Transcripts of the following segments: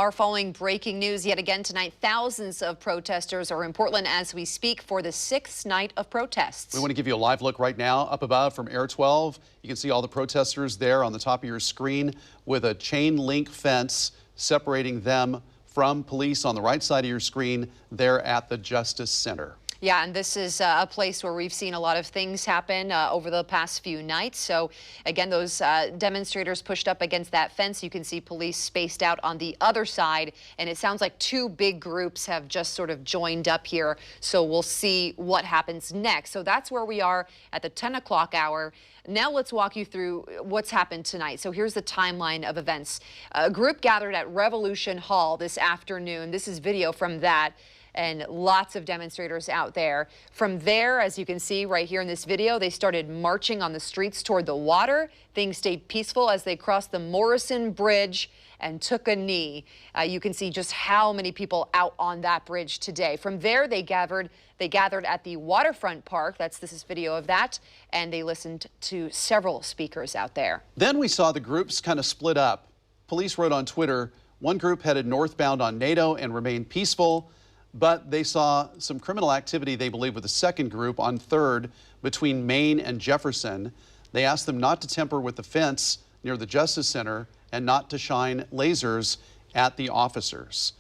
Our following breaking news yet again tonight. Thousands of protesters are in Portland as we speak for the 6th night of protests. We want to give you a live look right now up above from Air 12. You can see all the protesters there on the top of your screen with a chain link fence separating them from police on the right side of your screen there at the Justice Center. Yeah, and this is a place where we've seen a lot of things happen over the past few nights. So again, those demonstrators pushed up against that fence. You can see police spaced out on the other side, and it sounds like two big groups have just sort of joined up here. So we'll see what happens next. So that's where we are at the 10 o'clock hour. Now let's walk you through what's happened tonight. So here's the timeline of events. A group gathered at Revolution Hall this afternoon. This is video from that. And lots of demonstrators out there. From there, as you can see right here in this video, they started marching on the streets toward the water. Things stayed peaceful as they crossed the Morrison Bridge and took a knee. You can see just how many people out on that bridge today. From there, they gathered at the waterfront park. This is video of that, and they listened to several speakers out there. Then we saw the groups kind of split up. Police wrote on Twitter, one group headed northbound on NATO and remained peaceful, but they saw some criminal activity, they believe, with the second group on 3rd between Main and Jefferson. They asked them not to tamper with the fence near the Justice Center and not to shine lasers at the officers.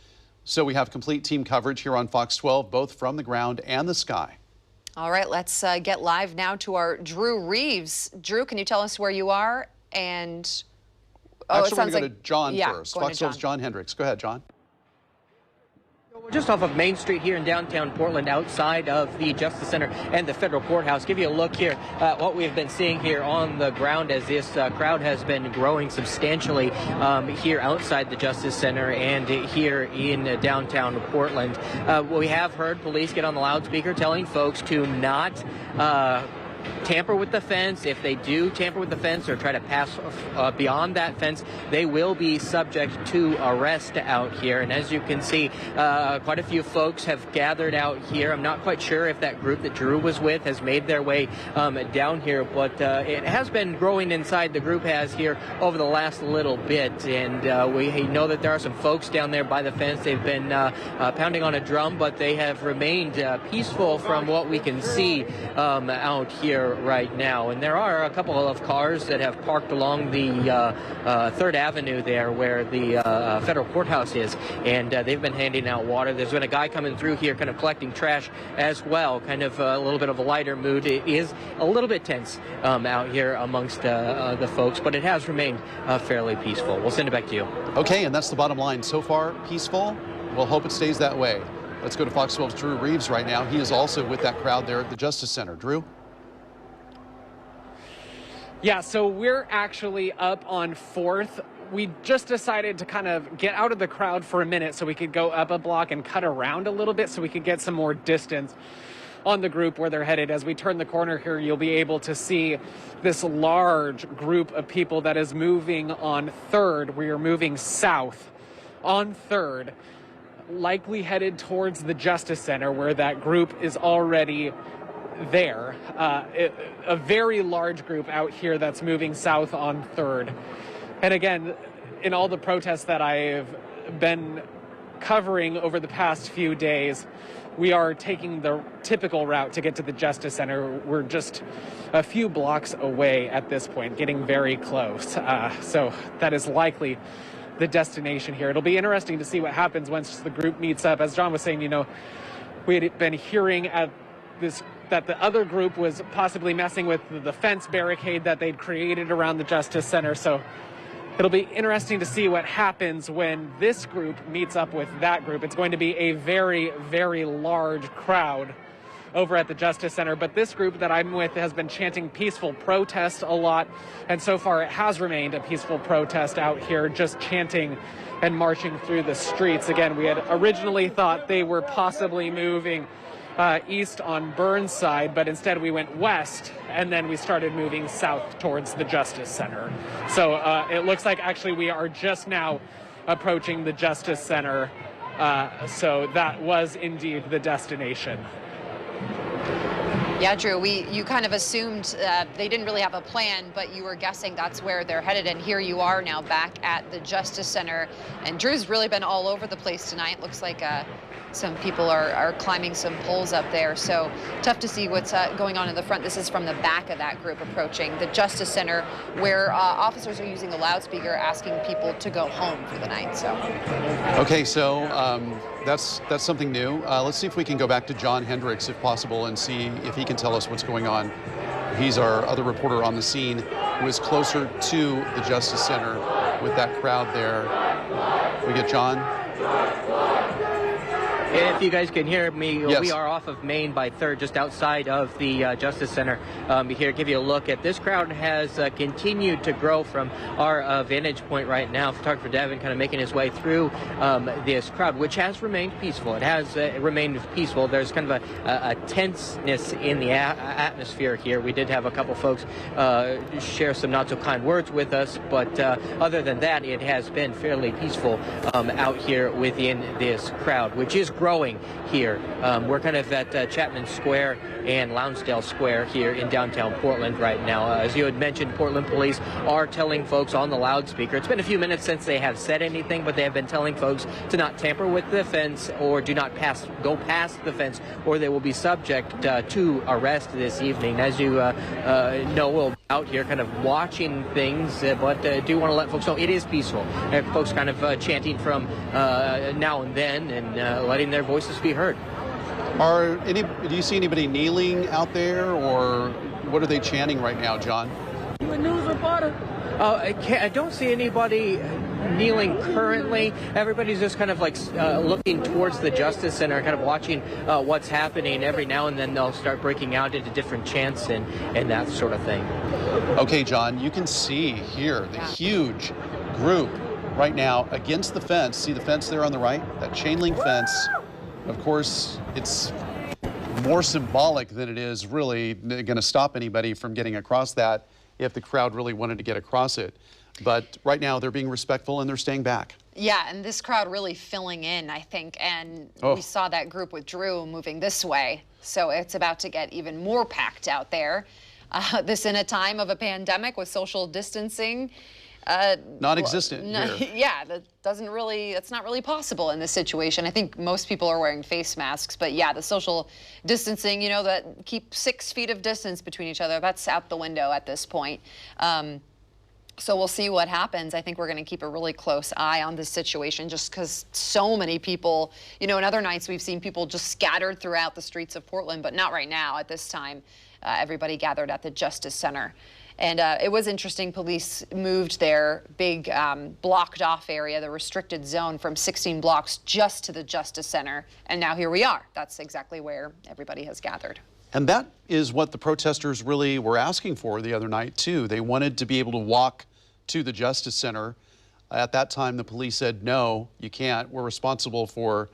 So we have complete team coverage here on Fox 12, both from the ground and the sky. All right, let's get live now to our Drew Reeves. Drew, can you tell us where you are? And actually, we're going to go to John first. Fox 12's John Hendricks. Go ahead, John. We're just off of Main Street here in downtown Portland, outside of the Justice Center and the federal courthouse. Give you a look here at what we've been seeing here on the ground as this crowd has been growing substantially here outside the Justice Center and here in downtown Portland. We have heard police get on the loudspeaker telling folks to not tamper with the fence. If they do tamper with the fence or try to pass beyond that fence, they will be subject to arrest out here. And as you can see, quite a few folks have gathered out here. I'm not quite sure if that group that Drew was with has made their way down here, but it has been growing inside. The group has here over the last little bit, and we know that there are some folks down there by the fence. They've been pounding on a drum, but they have remained peaceful from what we can see out here right now. And there are a couple of cars that have parked along the 3rd Avenue there where the federal courthouse is, and they've been handing out water. There's been a guy coming through here kind of collecting trash as well, kind of a little bit of a lighter mood. It is a little bit tense out here amongst the folks, but it has remained fairly peaceful. We'll send it back to you. Okay, and that's the bottom line. So far, peaceful. We'll hope it stays that way. Let's go to Fox 12's Drew Reeves right now. He is also with that crowd there at the Justice Center. Drew? Yeah, so we're actually up on 4th. We just decided to kind of get out of the crowd for a minute so we could go up a block and cut around a little bit so we could get some more distance on the group where they're headed. As we turn the corner here, you'll be able to see this large group of people that is moving on 3rd. We are moving south on 3rd, likely headed towards the Justice Center where that group is already there. A very large group out here that's moving south on 3rd. And again, in all the protests that I've been covering over the past few days, we are taking the typical route to get to the Justice Center. We're just a few blocks away at this point, getting very close. So that is likely the destination here. It'll be interesting to see what happens once the group meets up. As John was saying, we had been hearing that the other group was possibly messing with the fence barricade that they'd created around the Justice Center. So it'll be interesting to see what happens when this group meets up with that group. It's going to be a very, very large crowd over at the Justice Center. But this group that I'm with has been chanting peaceful protest a lot. And so far it has remained a peaceful protest out here, just chanting and marching through the streets. Again, we had originally thought they were possibly moving east on Burnside, but instead we went west, and then we started moving south towards the Justice Center. So it looks like actually we are just now approaching the Justice Center. So that was indeed the destination. Yeah, Drew, you kind of assumed they didn't really have a plan, but you were guessing that's where they're headed. And here you are now back at the Justice Center. And Drew's really been all over the place tonight. Looks like some people are climbing some poles up there. So tough to see what's going on in the front. This is from the back of that group approaching the Justice Center, where officers are using the loudspeaker asking people to go home for the night. So. Okay, so that's something new. Let's see if we can go back to John Hendricks, if possible, and see if he can tell us what's going on. He's our other reporter on the scene, who is closer to the Justice Center with that crowd there. We get John. If you guys can hear me, yes. We are off of Main by 3rd, just outside of the Justice Center. Here, give you a look at this crowd has continued to grow from our vantage point right now. Photographer Devin kind of making his way through this crowd, which has remained peaceful. It has remained peaceful. There's kind of a tenseness in the atmosphere here. We did have a couple folks share some not so kind words with us, but other than that, it has been fairly peaceful out here within this crowd, which is growing here. We're kind of at Chapman Square and Lonsdale Square here in downtown Portland right now. As you had mentioned, Portland police are telling folks on the loudspeaker. It's been a few minutes since they have said anything, but they have been telling folks to not tamper with the fence or do not go past the fence, or they will be subject to arrest this evening. As you know, we'll be out here kind of watching things, but do want to let folks know it is peaceful. Folks kind of chanting from now and then and letting their voices be heard. Do you see anybody kneeling out there, or what are they chanting right now, John? You a news reporter? I don't see anybody kneeling currently. Everybody's just kind of like looking towards the Justice Center, kind of watching what's happening. Every now and then they'll start breaking out into different chants and that sort of thing. Okay, John, you can see here the huge group right now against the fence. See the fence there on the right? That chain link fence. Of course, it's more symbolic than it is really going to stop anybody from getting across that if the crowd really wanted to get across it. But right now they're being respectful and they're staying back. Yeah, and this crowd really filling in, I think, and we saw that group with Drew moving this way, so it's about to get even more packed out there. This in a time of a pandemic with social distancing. Non-existent here. Yeah, that's not really possible in this situation. I think most people are wearing face masks, but yeah, the social distancing, that keep 6 feet of distance between each other, that's out the window at this point. So we'll see what happens. I think we're going to keep a really close eye on this situation just because so many people, in other nights we've seen people just scattered throughout the streets of Portland, but not right now at this time. Everybody gathered at the Justice Center. And it was interesting, police moved their big blocked off area, the restricted zone, from 16 blocks just to the Justice Center. And now here we are. That's exactly where everybody has gathered. And that is what the protesters really were asking for the other night, too. They wanted to be able to walk to the Justice Center. At that time, the police said, no, you can't. We're responsible for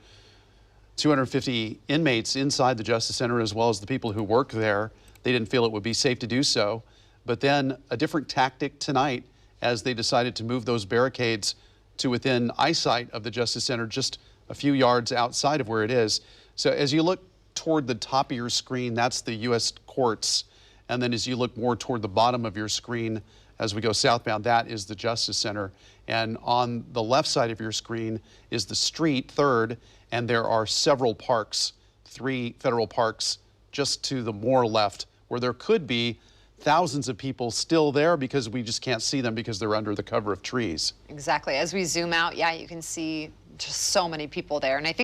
250 inmates inside the Justice Center, as well as the people who work there. They didn't feel it would be safe to do so. But then a different tactic tonight as they decided to move those barricades to within eyesight of the Justice Center, just a few yards outside of where it is. So as you look toward the top of your screen, that's the U.S. courts. And then as you look more toward the bottom of your screen, as we go southbound, that is the Justice Center. And on the left side of your screen is the street, 3rd, and there are several parks, 3 federal parks just to the more left, where there could be thousands of people still there because we just can't see them because they're under the cover of trees. Exactly. As we zoom out, yeah, you can see just so many people there. And I think